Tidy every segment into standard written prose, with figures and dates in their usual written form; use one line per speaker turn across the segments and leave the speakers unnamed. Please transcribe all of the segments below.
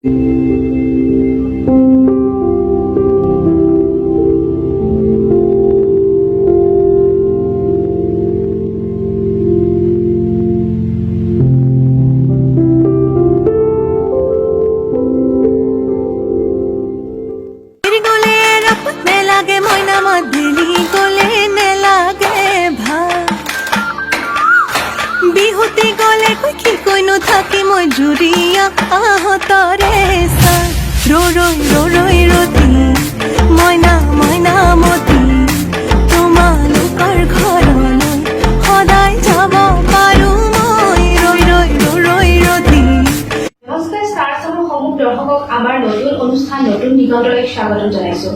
বিহুতি গলে কি কইনো থাকি মই জুৰিয়া আহতৰে চা ৰৈ ৰতি মইনা মতি তোমালোকৰ ঘৰলৈ সদায় যাব পাৰো মই ৰৈ ৰতি।
নমস্কাৰ ষ্টাৰ সমূহ দৰ্শকক আমাৰ নতুন অনুষ্ঠান নতুন নিগতলৈ স্বাগতম জনাইছো।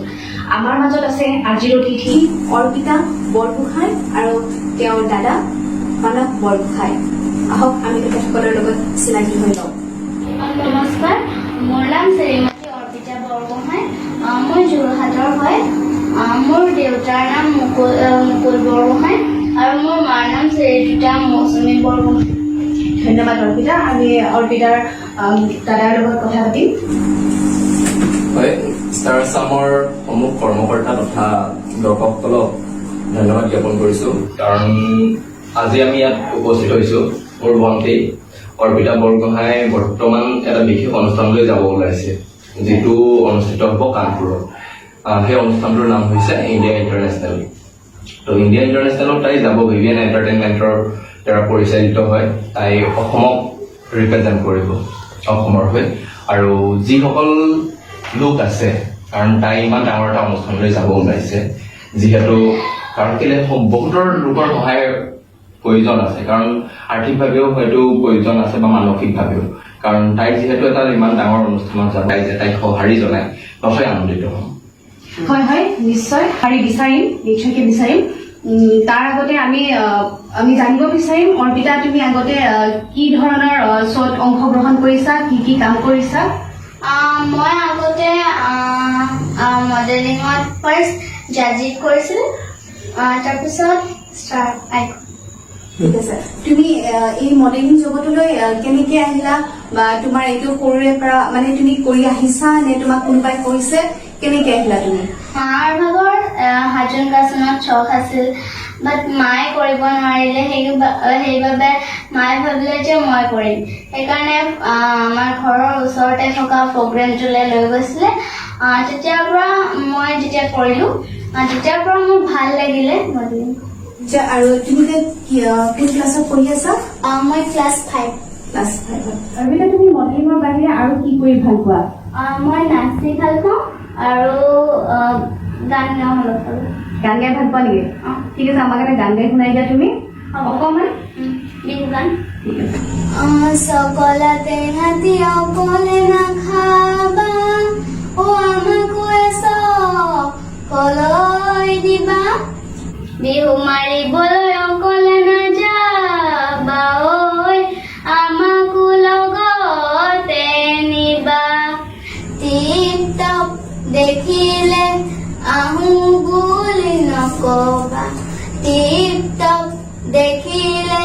আমাৰ মাজত আছে আজিৰ অতিথি অৰ্পিতা বৰগোহাঁই আৰু তেওঁৰ দাদা মানৱ বৰগোহাঁই। আহক আমি তেখেতসকলৰ লগত চিনাকি হৈ লওঁ।
নমস্কাৰ, মোৰ নাম শ্ৰীমতী অৰ্পিতা বৰগোহাঁই। মই যোৰহাটৰ হয়। মোৰ দেউতাৰ নাম মুকুল বৰগোহাঁই আৰু মোৰ মাৰ নাম শ্ৰীযুতা মৌচুমী বৰগোহাঁই।
ধন্যবাদ অৰ্পিতা। আমি অৰ্পিতাৰ দাদাৰ লগত কথা পাতিম।
হয়, ষ্টাৰ আছামৰ সমূহ কৰ্মকৰ্তা তথা দৰ্শকসকলক ধন্যবাদ জ্ঞাপন কৰিছো, কাৰণ আজি আমি ইয়াত উপস্থিত হৈছো। মোৰ ভণ্টি অৰ্পিতা বৰগোহাঁই বৰ্তমান এটা বিশেষ অনুষ্ঠানলৈ যাব ওলাইছে, যিটো অনুষ্ঠিত হ'ব কানপুৰত। সেই অনুষ্ঠানটোৰ নাম হৈছে ইণ্ডিয়া ইণ্টাৰনেশ্যনেল। তো ইণ্ডিয়া ইণ্টাৰনেশ্যনেলত তাই যাব। ভিভিএন এণ্টাৰটেইনমেণ্টৰ দ্বাৰা পৰিচালিত হয়। তাই অসমক ৰিপ্ৰেজেণ্ট কৰিব অসমৰ হৈ। আৰু যিসকল লোক আছে, কাৰণ তাই ইমান ডাঙৰ এটা অনুষ্ঠানলৈ যাব ওলাইছে, যিহেতু কাৰণ কেলে বহুতৰ লোকৰ সহায়ৰ প্ৰয়োজন আছে, কাৰণ আৰ্থিকভাৱেও হয়তো প্ৰয়োজন আছে বা মানসিকভাৱেও। কাৰণ তাই যিহেতু এটা ইমান ডাঙৰ অনুষ্ঠানত যাব, তাইক সঁহাৰি জনাই নথৈ আনন্দিত হ'ম।
হয়, নিশ্চয় নিশ্চয়কৈ বিচাৰিম। তাৰ আগতে আমি জানিব বিচাৰিম, অৰ্পিতা তুমি আগতে কি ধৰণৰ শ্ব'ত অংশগ্ৰহণ কৰিছা, কি কাম কৰিছা?
মই আগতে মডেলিঙত ফাৰ্ষ্ট জাজিং কৰিছিলোঁ, তাৰপিছত ষ্টাৰ আইকন।
ঠিক আছে, তুমি এই মডেলিং জগতলৈ কেনেকে আহিলা, বা তোমাৰ এইটো সৰুৰে পৰা মানে তুমি কৰি আহিছা নে তোমাক কোনোবাই কৈছে, কেনেকে আহিলা তুমি?
মাৰ ভাগৰ হাজোন কাচনত চখ আছিল, বাট মায়ে কৰিব নোৱাৰিলে। সেইবাবে মায়ে ভাবিলে যে মই কৰিম। সেইকাৰণে আমাৰ ঘৰৰ ওচৰতে থকা প্ৰগ্ৰেমটোলৈ লৈ গৈছিলে। তেতিয়াৰ পৰা মই যেতিয়া কৰিলোঁ, তেতিয়াৰ পৰা মোৰ ভাল লাগিলে মডেলিং।
আৰু তুমি কোন ক্লাছত পঢ়ি আছা?
মই ক্লাছ 5।
আৰু এতিয়া তুমি মডেলিঙৰ বাহিৰে আৰু কি কৰি ভাল পোৱা?
মই নাচি ভাল পাওঁ আৰু গান গাওঁ অলপ অলপ।
গান গাই ভাল পোৱা নেকি? ঠিক আছে, আমাক এটা গান গাই শুনাই দিয়া তুমি অকণমান।
বিহু গান।
ঠিক আছে।
সকলতে হাতী অকলে নাখাবা, আমাকো কলৈ দিবা, বিহু মাৰিবলৈ অকলে নাযাবা, আমাকো লগতে নিবা, টিপ টপ দেখিলে আহো বুলি নকবা, টিপ টপ দেখিলে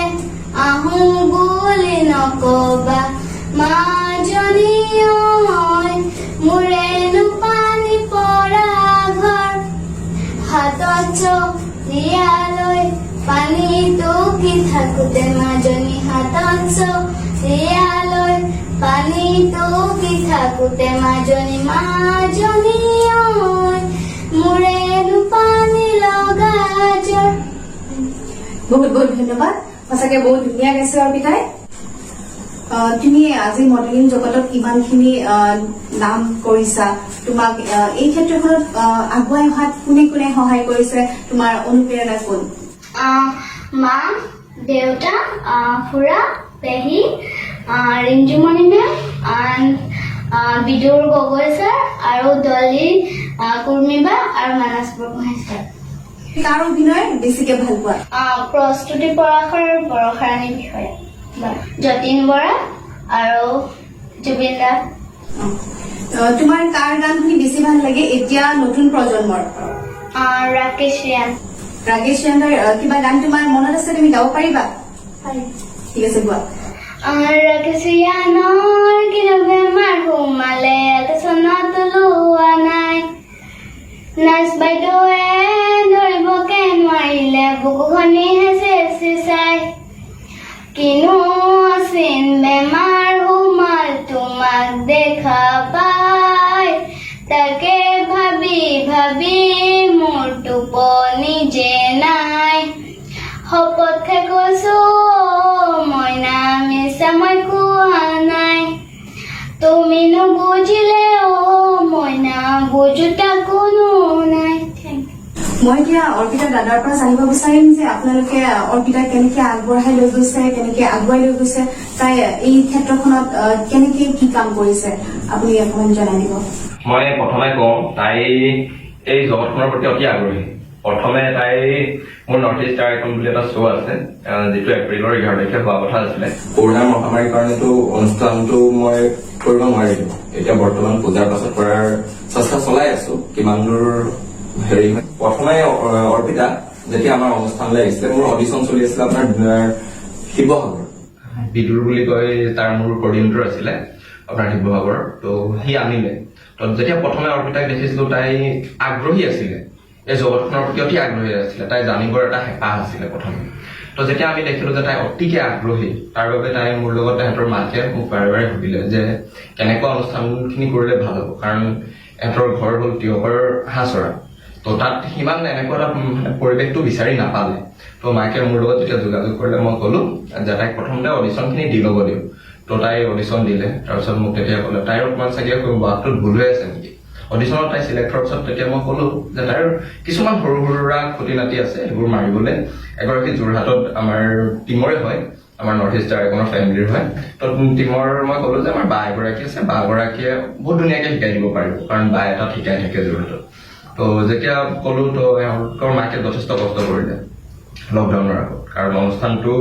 আহো বুলি নকবা, মাজনী মোৰেনো পানী পৰা ঘৰ, হাতত চৰিয়ালৈ পানী টুকি থাকোতে মাজনী, হাতত চৰিয়ালৈ পানী টুকি থাকোতে মাজনী, মোৰেনো পানী লগা জ্বৰ।
বহুত ধন্যবাদ, সঁচাকে বহুত ধুনীয়া গাইছে অৰ্পিতাই। তুমি আজি মডেলিং জগতত ইমানখিনি নাম কৰিছা, তোমাক এই ক্ষেত্ৰখনত আগুৱাই অহাত কোনে সহায় কৰিছে, তোমাৰ অনুপ্ৰেৰণা কোন?
মা, দেউতা, খুৰা, পেহী, ৰিঞ্জুমণি মেম, বিদুৰ গগৈ ছাৰ আৰু দলি কুৰ্মিবা আৰু মানস বৰগোহাঁই ছাৰ।
কাৰ অভিনয় বেছিকে ভাল পোৱা?
প্ৰস্তুতি পৰাশৰ বৰষাৰাণী বিষয়া, যতীন বৰা আৰু জুবিন দা।
তোমাৰ কাৰ গান শুনি বেছি ভাল লাগে এতিয়া নতুন প্ৰজন্মৰ?
ৰাকেশ ৰিয়ানৰ
কিবা গান তোমাৰ মনত আছে, তুমি গাব পাৰিবা? ঠিক আছে, গোৱা।
ৰাকেশ ৰিয়ানৰ কিনো বেমাৰ সোমাল বুকুখনি হেঁচি হেঁচি চাই কিনো আছিল বেমাৰ সোমাল তোমাক দেখা পাই তাকে ভাবি ভাবি মোৰ টোপনি যে নাই শপত খাই কৈছো মইনা মিছা মই কোৱা নাই তুমি নুবুজিলে মইনা বুজোতা কোনো নাই থেংক ইউ
মই এতিয়া অৰ্পিতাৰ দাদাৰ পৰা জানিব বিচাৰিম যে আপোনালোকে অৰ্পিতাক কেনেকে আগবঢ়াই লৈ গৈছে, কেনেকে আগুৱাই লৈ গৈছে, তাই এই ক্ষেত্ৰখনত কেনেকে কি কাম কৰিছে আপুনি অকণমান জনাই দিব।
মই প্ৰথমে কওঁ তাই এই জগতখনৰ প্ৰতি অতি আগ্ৰহী। প্ৰথমে তাই মোৰ নৰ্থ ইষ্ট ষ্টাৰ আইকন বুলি এটা শ্ব' আছে, যিটো এপ্ৰিলৰ 11 তাৰিখে হোৱা কথা আছিলে। কৰোণাৰ মহামাৰীৰ কাৰণেতো অনুষ্ঠানটো মই কৰিব নোৱাৰিলো। এতিয়া বৰ্তমান পূজাৰ পাছত কৰাৰ চেষ্টা চলাই আছো, কিমান দূৰ হেৰি হয়। প্ৰথমে অৰ্পিতা যেতিয়া আমাৰ অনুষ্ঠানলৈ আহিছিলে, মোৰ অডিশ্যন চলি আছিলে আপোনাৰ শিৱসাগৰ, বিদুৰ বুলি কয় তাৰ মোৰ কৰ্ডিনেটৰ আছিলে আপোনাৰ শিৱসাগৰ। তো সি আনিলে। তো যেতিয়া প্ৰথমে অৰ্পিতাক দেখিছিলো, তাই আগ্ৰহী আছিলে, এই জগতখনৰ প্ৰতি অতি আগ্ৰহী আছিলে, তাই জানিবৰ এটা হেঁপাহ আছিলে প্ৰথমে। তো যেতিয়া আমি দেখিলো যে তাই অতিকে আগ্ৰহী, তাৰ বাবে তাই মোৰ লগত তেহেঁতৰ মাকে মোক বাৰে বাৰে সুধিলে যে কেনেকুৱা অনুষ্ঠানখিনি কৰিলে ভাল হ'ব, কাৰণ এহেঁতৰ ঘৰ হ'ল তিয়কৰ হাঁহচৰা। তো তাত সিমান এনেকুৱা এটা পৰিৱেশটো বিচাৰি নাপালে। তো মাকে মোৰ লগত যেতিয়া যোগাযোগ কৰিলে, মই ক'লো যে তাইক প্ৰথমতে অডিশ্যনখিনি দি ল'ব দিওঁ। তো তাই অডিশ্যন দিলে। তাৰপিছত মোক তেতিয়া ক'লে তাইৰ অকণমান চাগে ৱাকটোত ভুল হৈ আছে নেকি। অডিশ্যনত তাই চিলেক্ট হোৱাৰ পিছত তেতিয়া মই ক'লো যে তাইৰ কিছুমান সৰু সুৰা খুটি নাতি আছে, সেইবোৰ মাৰিবলৈ এগৰাকী যোৰহাটত আমাৰ টিমৰে হয়, আমাৰ নৰ্থ ইষ্ট ষ্টাৰ আইকনৰ ফেমিলিৰ হয়। তো টিমৰ মই ক'লো যে আমাৰ বা এগৰাকী আছে, বা গৰাকীয়ে বহুত ধুনীয়াকৈ শিকাই দিব পাৰিব, কাৰণ বা এটা শিকাই থাকে যোৰহাটত। তো যেতিয়া ক'লো, তো এওঁলোকৰ মাকে যথেষ্ট কষ্ট কৰিলে লকডাউনৰ আগত, কাৰণ অনুষ্ঠানটো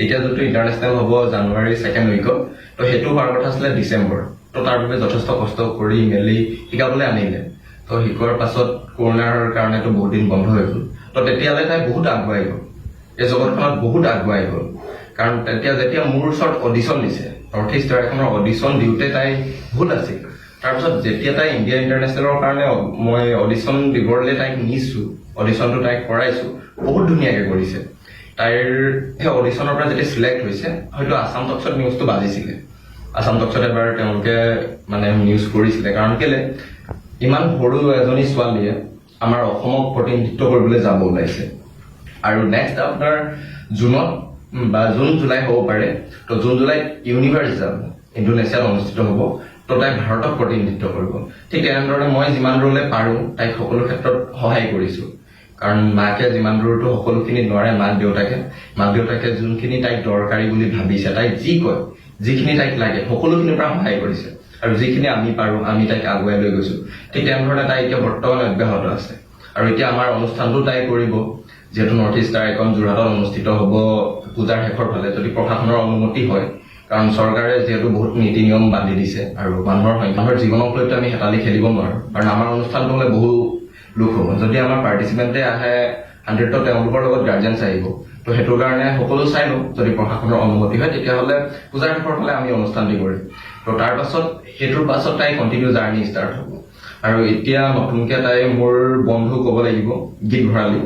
এতিয়া যিটো ইণ্টাৰনেশ্যনেল হ'ব জানুৱাৰী 2nd উইকত, তো সেইটো হোৱাৰ কথা আছিলে ডিচেম্বৰ। তো তাৰ বাবে যথেষ্ট কষ্ট কৰি মেলি শিকাবলৈ আনিলে। তো শিকোৱাৰ পাছত কৰোণাৰ কাৰণেতো বহুত দিন বন্ধ হৈ গ'ল। তো তেতিয়ালৈ তাই বহুত আগুৱাই গ'ল, এই জগতখনত বহুত আগুৱাই গ'ল। কাৰণ যেতিয়া মোৰ ওচৰত অডিশ্যন দিছে, নৰ্থ ইষ্ট ষ্টাৰ আইকনৰ অডিশ্যন দিওঁতে তাই ভুল আছিল। তাৰপিছত যেতিয়া তাই ইণ্ডিয়া ইণ্টাৰনেশ্যনেলৰ কাৰণে মই অডিশ্যন দিবলৈ তাইক নিছোঁ, অডিশ্যনটো তাইক কৰাইছোঁ, বহুত ধুনীয়াকৈ কৰিছে। তাইৰ সেই অডিশ্যনৰ পৰা যেতিয়া চিলেক্ট হৈছে, হয়তো আছাম টক্সত নিউজটো বাজিছিলে, আছাম টক্সত এবাৰ তেওঁলোকে মানে নিউজ কৰিছিলে। কাৰণ কেলে ইমান সৰু এজনী ছোৱালীয়ে আমাৰ অসমক প্ৰতিনিধিত্ব কৰিবলৈ যাব ওলাইছে। আৰু নেক্সট আপোনাৰ জুনত বা জুন জুলাই হ'ব পাৰে, তো জুন জুলাইত ইউনিভাৰ্চ যাব, ইণ্ডোনেছিয়াত অনুষ্ঠিত হ'ব। তো তাই ভাৰতক প্ৰতিনিধিত্ব কৰিব। ঠিক তেনেধৰণে মই যিমান দূৰলৈ পাৰোঁ তাইক সকলো ক্ষেত্ৰত সহায় কৰিছোঁ। কাৰণ মাকে যিমান দূৰতো সকলোখিনি নোৱাৰে, মাক দেউতাকে যোনখিনি তাইক দৰকাৰী বুলি ভাবিছে, তাইক যি কয়, যিখিনি তাইক লাগে, সকলোখিনিৰ পৰা সহায় কৰিছে। আৰু যিখিনি আমি পাৰোঁ আমি তাইক আগুৱাই লৈ গৈছোঁ। ঠিক তেনেধৰণে তাই এতিয়া বৰ্তমান অব্যাহত আছে। আৰু এতিয়া আমাৰ অনুষ্ঠানটো তাই কৰিব, যিহেতু নৰ্থ ইষ্ট ষ্টাৰ আইকন যোৰহাটত অনুষ্ঠিত হ'ব পূজাৰ শেষৰ ফালে, যদি প্ৰশাসনৰ অনুমতি হয়। কাৰণ চৰকাৰে যিহেতু বহুত নীতি নিয়ম বান্ধি দিছে, আৰু মানুহৰ জীৱনক লৈতো আমি হেতালি খেলিব নোৱাৰোঁ। কাৰণ আমাৰ অনুষ্ঠানটো হ'লে বহু লোক হ'ব, যদি আমাৰ পাৰ্টিচিপেণ্টে আহে 100ত তেওঁলোকৰ লগত গাৰ্জেনছ আহিব। তো সেইটোৰ কাৰণে সকলো চাই লওঁ, যদি প্ৰশাসনৰ অনুমতি হয় তেতিয়াহ'লে পূজাৰ শেষৰ ফালে আমি অনুষ্ঠানটি কৰিম। তো তাৰ পাছত সেইটোৰ পাছত তাই কণ্টিনিউ জাৰ্ণি ষ্টাৰ্ট হ'ব। আৰু এতিয়া নতুনকৈ তাই মোৰ বন্ধু ক'ব লাগিব, গীত ভৰালী,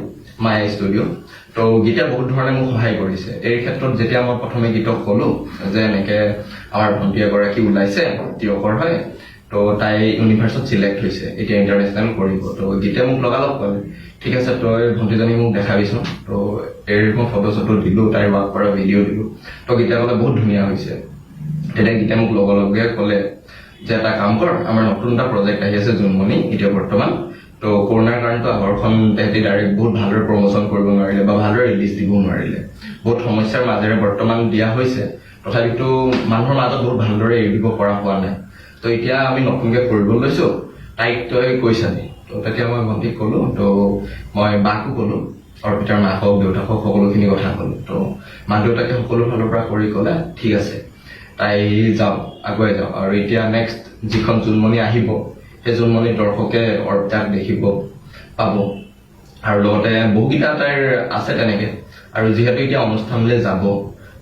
মায়া ষ্টুডিঅ'। তো গীতে বহুত ধৰণে মোক সহায় কৰিছে এই ক্ষেত্ৰত। যেতিয়া মই প্ৰথমে গীতক ক'লো যে এনেকৈ আমাৰ ভণ্টি এগৰাকী ওলাইছে, তিয়কৰ হয়, তো তাই ইউনিভাৰ্চত চিলেক্ট হৈছে, এতিয়া ইণ্টাৰনেশ্যনেল কৰিব। তো গীতে মোক লগালগ ক'লে ঠিক আছে তই ভণ্টিজনী মোক দেখাবিচোন। তো মই ফটো চটো দিলোঁ, তাইৰ ৱাক কৰা ভিডিঅ' দিলোঁ। তো গীতে ক'লে বহুত ধুনীয়া হৈছে। তেতিয়া গীতে মোক লগে ক'লে যে এটা কাম কৰ, আমাৰ নতুন এটা প্ৰজেক্ট আহি আছে জোনমণি এতিয়া বৰ্তমান। তো কৰোণাৰ কাৰণেতো আগৰখন তেহেঁতি ডাইৰেক্ট বহুত ভালদৰে প্ৰমোশ্যন কৰিব নোৱাৰিলে বা ভালদৰে ৰিলিজ দিব নোৱাৰিলে। বহুত সমস্যাৰ মাজেৰে বৰ্তমান দিয়া হৈছে, তথাপিতো মানুহৰ মাজত বহুত ভালদৰে এৰি দিব পৰা হোৱা নাই। তো এতিয়া আমি নতুনকৈ কৰিব লৈছোঁ, তাইক তই কৈ চাবি। তো তেতিয়া মই ভণ্টিক ক'লোঁ, তো মই বাকো ক'লোঁ, অৰ্পিতাৰ মাক হওক দেউতাক হওক সকলোখিনি কথা ক'লোঁ। তো মাক দেউতাকে সকলো ফালৰ পৰা কৰি ক'লে ঠিক আছে তাই যাওক, আগুৱাই যাওক। আৰু এতিয়া নেক্সট যিখন জোনমণি আহিব, সেই জোনমণিৰ দৰ্শকে অৰ্পিতাক দেখিব পাব। আৰু লগতে বহুকেইটা তাইৰ আছে তেনেকৈ। আৰু যিহেতু এতিয়া অনুষ্ঠানলৈ যাব,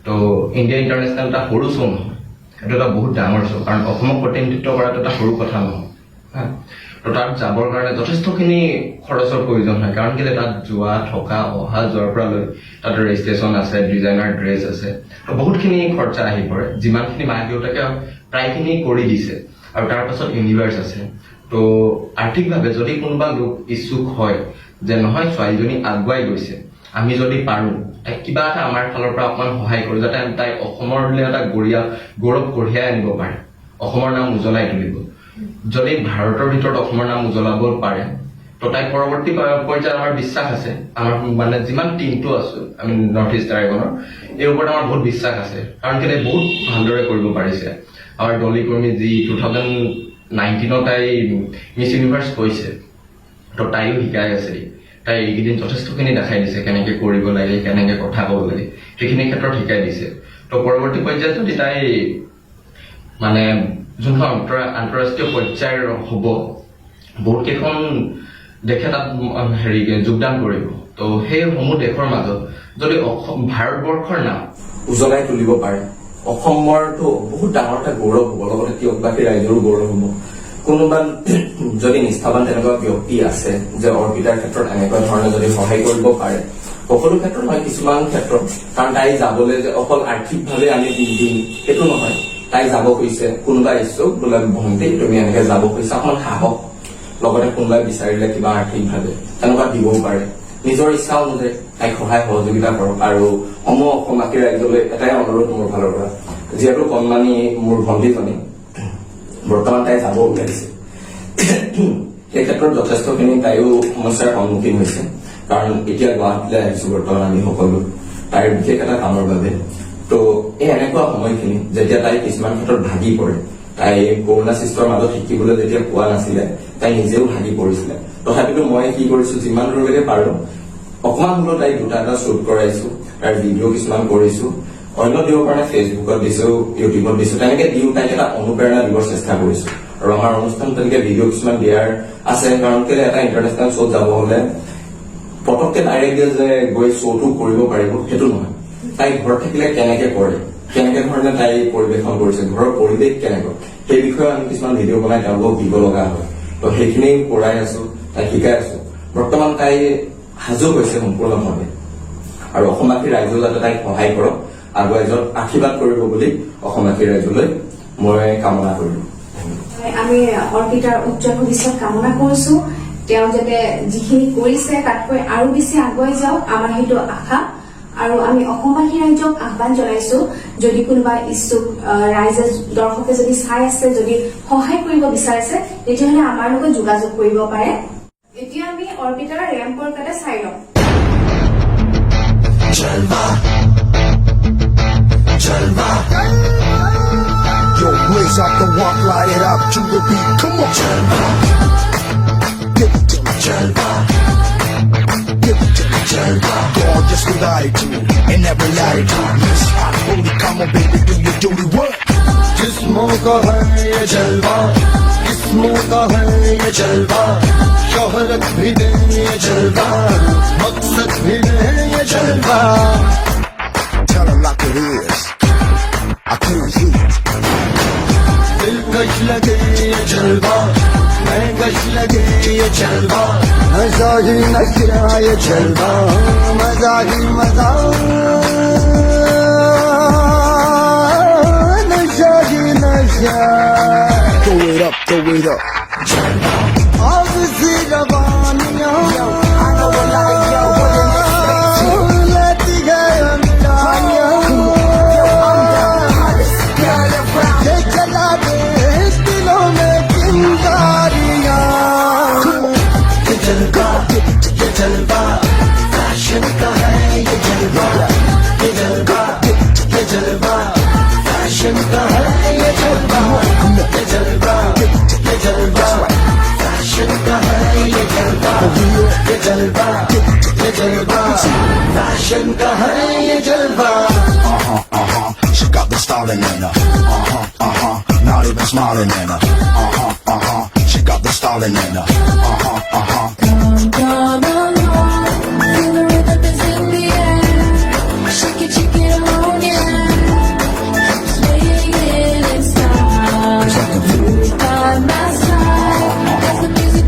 তো ইণ্ডিয়া ইণ্টাৰনেশ্যনেল এটা সৰু শ্ব' নহয়, এইটো এটা বহুত ডাঙৰ শ্ব'। কাৰণ অসমক প্ৰতিনিধিত্ব কৰাটো এটা সৰু কথা নহয়। তো তাত যাবৰ কাৰণে যথেষ্টখিনি খৰচৰ প্ৰয়োজন হয় কাৰণ কেলে তাত যোৱা থকা অহা যোৱাৰ পৰা লৈ তাত ৰেজিষ্ট্ৰেশ্যন আছে ডিজাইনাৰ ড্ৰেছ আছে তো বহুতখিনি খৰচা আহি পৰে যিমানখিনি মাক দেউতাকে প্ৰায়খিনি কৰি দিছে আৰু তাৰ পাছত ইউনিভাৰ্ছ আছে তো আৰ্থিকভাৱে যদি কোনোবা লোক ইচ্ছুক হয় যে নহয় ছোৱালীজনী আগুৱাই গৈছে আমি যদি পাৰোঁ তাইক কিবা এটা আমাৰ ফালৰ পৰা অকণমান সহায় কৰোঁ যাতে তাইক অসমলৈ এটা গৌৰৱ কঢ়িয়াই আনিব পাৰে অসমৰ নাম উজ্বলাই তুলিব যদি ভাৰতৰ ভিতৰত অসমৰ নাম উজ্বলাব পাৰে তো তাই পৰৱৰ্তী পৰ্যায়ত আমাৰ বিশ্বাস আছে আমাৰ মানে যিমান টিমটো আছো আমি নৰ্থ ইষ্ট ড্ৰাগনৰ এই ওপৰত আমাৰ বহুত বিশ্বাস আছে কাৰণ কেলে বহুত ভালদৰে কৰিব পাৰিছে আমাৰ দলী কৰ্মী যি 2019 তাই মিছ ইউনিভাৰ্ছ কৈছে তো তাইও শিকাই আছে তাই এইকেইদিন যথেষ্টখিনি দেখাই দিছে কেনেকৈ কৰিব লাগে কেনেকৈ কথা ক'ব লাগে সেইখিনি ক্ষেত্ৰত শিকাই দিছে তো পৰৱৰ্তী পৰ্যায়ত যদি তাই মানে যোনখন আন্তঃৰাষ্ট্ৰীয় পৰ্যায়ৰ হ'ব বহুত কেইখন দেশে তাত হেৰি যোগদান কৰিব তো সেইসমূহ দেশৰ মাজত যদি ভাৰতবৰ্ষৰ নাম উজ্বলাই তুলিব পাৰে অসমৰতো বহুত ডাঙৰ এটা গৌৰৱ হ'ব লগতে তিয়কবাসী ৰাইজৰো গৌৰৱ হ'ব কোনোবা যদি নিষ্ঠাবান তেনেকুৱা ব্যক্তি আছে যে অৰ্পিতাৰ ক্ষেত্ৰত এনেকুৱা ধৰণে যদি সহায় কৰিব পাৰে সকলো ক্ষেত্ৰত নহয় কিছুমান ক্ষেত্ৰত কাৰণ তাই যাবলৈ যে অকল আৰ্থিকভাৱে আমি দিম সেইটো নহয় তাই যাব খুজিছে কোনোবা ইচ্ছুক বোলে ভণ্টি তুমি এনেকে যাব খুজিছা অকমান সাহস লগতে কোনোবাই বিচাৰিলে কিবা আৰ্থিকভাৱে তেনেকুৱা দিবও পাৰে নিজৰ ইচ্ছা অনুযায়ী তাইক সহায় সহযোগিতা কৰক আৰু অসমবাসী ৰাইজলৈ এটাই অনুৰোধ মোৰ ফালৰ পৰা যিহেতু কণমানি মোৰ ভণ্টিজনী বৰ্তমান তাই যাব ওলাইছে সেই ক্ষেত্ৰত যথেষ্টখিনি তাইও সমস্যাৰ সন্মুখীন হৈছে কাৰণ এতিয়া গুৱাহাটীলৈ আহিছো বৰ্তমান আমি সকলো তাইৰ বিশেষ এটা কামৰ বাবে তো এই এনেকুৱা সময়খিনি যেতিয়া তাই কিছুমান ক্ষেত্ৰত ভাগি পৰে তাই কৰোণা সৃষ্টৰ মাজত শিকিবলৈ যেতিয়া পোৱা নাছিলে তাই নিজেও ভাগি পৰিছিলে তথাপিতো মই কি কৰিছো যিমান দূৰলৈকে পাৰো অকমান হলেও তাইক দুটা এটা শ্বুট কৰাইছো তাৰ ভিডিঅ' কিছুমান কৰিছো অন্য দিবৰ কাৰণে ফেচবুকত দিছো ইউটিউবত দিছো তেনেকে দিও তাইক এটা অনুপ্ৰেৰণা দিবৰ চেষ্টা কৰিছো আৰু আমাৰ অনুষ্ঠান তেনেকে ভিডিঅ' কিছুমান দিয়াৰ আছে কাৰণ কেলে এটা ইণ্টাৰনেশ্যনেল শ্ব'ত যাব হলে পটককে ডাইৰেক্ট যে গৈ শ্ব'টো কৰিব পাৰিব সেইটো নহয় তাই ঘৰত থাকিলে কেনেকে কৰে কেনেকে ধৰণে তাই পৰিৱেশন কৰিছে ঘৰৰ পৰিৱেশ কেনেকুৱা সেই বিষয়ে আমি কিছুমান ভিডিঅ' বনাই তেওঁলোকক দিব লগা হয় তো সেইখিনি কৰাই আছো তাই শিকাই আছো বৰ্তমান তাই সাজু হৈছে সম্পূৰ্ণভাৱে আৰু অসমবাসী ৰাইজেও যাতে তাইক সহায় কৰক আগুৱাই যোৱাত আশীৰ্বাদ কৰিব বুলি অসমবাসী ৰাইজলৈ মই কামনা কৰিলো
আমি অৰ্পিতাৰ উজ্জ্বল ভৱিষ্যত কামনা কৰিছো তেওঁ যাতে যিখিনি কৰিছে তাতকৈ আৰু বেছি আগুৱাই যাওক আমাৰ সেইটো আশা আৰু আমি অসমবাসী ৰাইজক আহ্বান জনাইছো যদি কোনোবা ইচ্ছুক ৰাইজে দৰ্শকে যদি চাই আছে যদি সহায় কৰিব বিচাৰিছে তেতিয়াহ'লে আমাৰ লগত যোগাযোগ কৰিব পাৰে এতিয়া আমি অৰ্পিতাৰ ৰেম্পৰ কাটে চাই লওঁ
Yo, blaze up the walk, light it up to the beat. Come on, Jalva. Give it to me, Jalva. Give it to me, Jalva. Gorgeous with attitude and every latitude. Yes, hot, holy, come on, baby, do your duty work. जिस्मों का है ये जलवा किस्मों का है ये जलवा शोहरत भी दे ये जलवा मकसद भी दे ये जलवा Tell her like it is I can't hear दिलकश लगे ये जलवा महकश लगे ये जलवा मजा ही नशा ये जलवा मजा ही मजा नशा ही नशा Throw it up, throw it up जलवा अब सी रवानियां I know a lot of y'all wouldn't लेती गए मिठाइयां ये चला दे दिलों में चिंगारियां ये जलवा फैशन का है ये जलवा ये जलवा फैशन का है ये जलवा ये जलवा फैशन का है ये जलवा ये जलवा फैशन का है ये जलवा She got the styling in her. Not even smiling in her. She got the styling in her.
Feel the rhythm is in the air. Shake it on, yeah. Swing it in style. By my side, as the music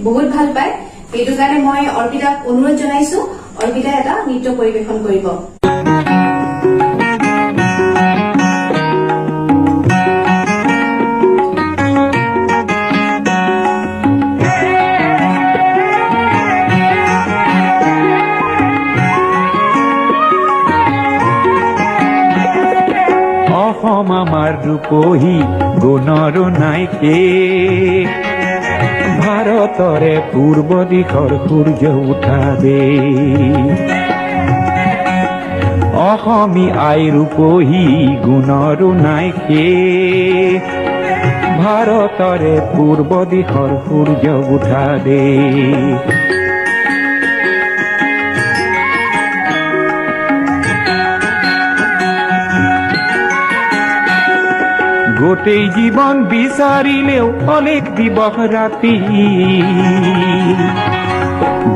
বহুত ভাল পায় সেইটো কাৰণে মই অৰ্পিতাক অনুৰোধ জনাইছো অৰ্পিতাই এটা নৃত্য পৰিৱেশন কৰিব
অসম আমাৰ ৰূপহী গুণৰো নাইকে ভাৰতৰে পূৰ্ব দিশৰ সূৰ্য উঠাবে অসমী আই ৰূপহী গুণৰো নাইকে ভাৰতৰে পূৰ্ব দিশৰ সূৰ্য উঠাবে গোটেই জীৱন বিচাৰিলেও অনেক দিবস ৰাতি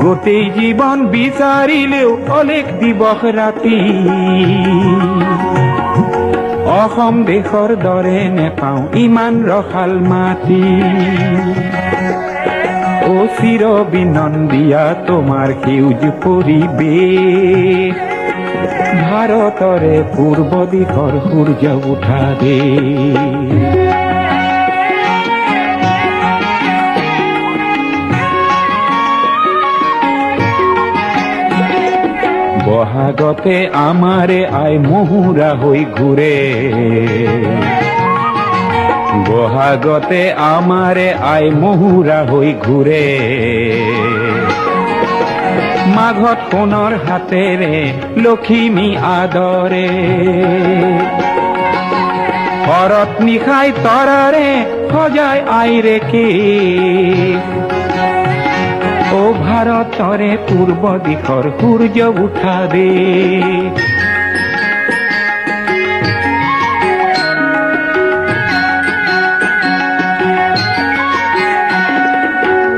গোটেই জীৱন বিচাৰিলেও অনেক দিবস ৰাতি অসম দেশৰ দৰে নেপাওঁ ইমান ৰসাল মাটি ও চিৰ বিনন্দিয়া তোমাৰ সেউজ পৰিৱেশ ভাৰতৰে পূৰ্ব দিশৰ সূৰ্য উঠাবে বহাগতে আমাৰে আই মহুৰা হৈ ঘূৰে বহাগতে আমাৰে আই মহুৰা হৈ ঘূৰে মাঘত সোণৰ হাতেৰে লখিমী আদৰে শৰত নিশাই তৰাৰে সজাই আইৰেকে ও ভাৰতৰে পূৰ্ব দিশৰ সূৰ্য উঠাবে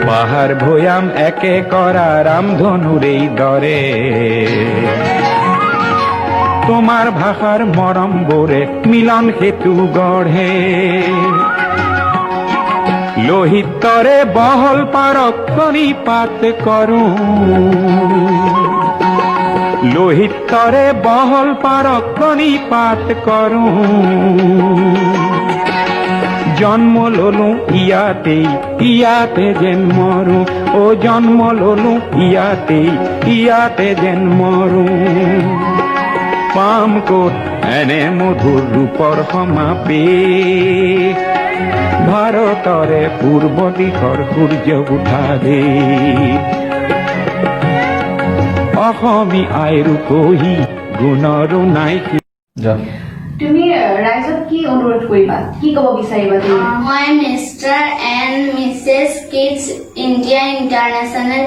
পাহাৰ ভৈয়াম একে কৰা ৰামধনুৰেই দৰে তোমাৰ ভাষাৰ মৰম বোৰে মিলন সেতু গঢ়ে লোহিতৰে বহল পাৰক কণিপাত কৰো লোহিতৰে বহল পাৰক কণিপাত কৰো জন্ম ললো ইয়াতে যেন মৰো ও জন্ম ললো ইয়াতে যেন মৰো পাম ক'ত এনে মধুৰ ৰূপৰ সমাবেশ ভাৰতৰে পূৰ্ব দিশৰ সূৰ্য উঠাবে অসমী আই ৰূপহী গুণৰো নাইকি
তুমি ৰাইজক কি অনুৰোধ কৰিবা কি ক'ব বিচাৰিবা তুমি
মই Mister and Mrs Kids India International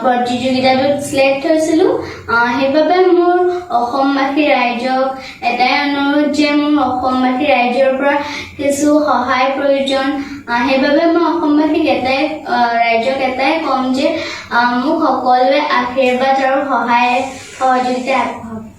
প্ৰতিযোগিতাটোত চিলেক্ট হৈছিলোঁ সেইবাবে মোৰ অসমবাসী ৰাইজক এটাই অনুৰোধ যে মোৰ অসমবাসী ৰাইজৰ পৰা কিছু সহায় প্ৰয়োজন সেইবাবে মই অসমবাসীক ৰাইজক এটাই ক'ম যে মোক সকলোৱে আশীৰ্বাদ আৰু সহায় সহযোগিতা আগবঢ়াওক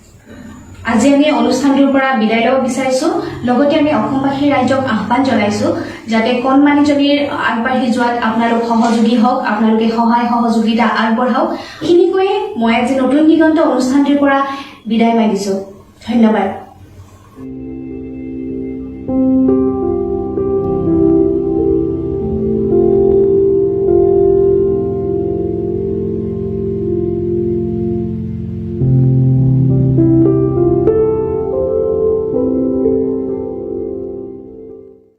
আজি আমি অনুষ্ঠানটোৰ পৰা বিদায় ল'ব বিচাৰিছো লগতে আমি অসমবাসী ৰাইজক আহ্বান জনাইছো যাতে কণমানিজনীৰ আগবাঢ়ি যোৱাত আপোনালোক সহযোগী হওক আপোনালোকে সহায় সহযোগিতা আগবঢ়াওক এইখিনিকৈয়ে মই আজি নতুন দিগন্ত অনুষ্ঠানটোৰ পৰা বিদায় মাগিছো ধন্যবাদ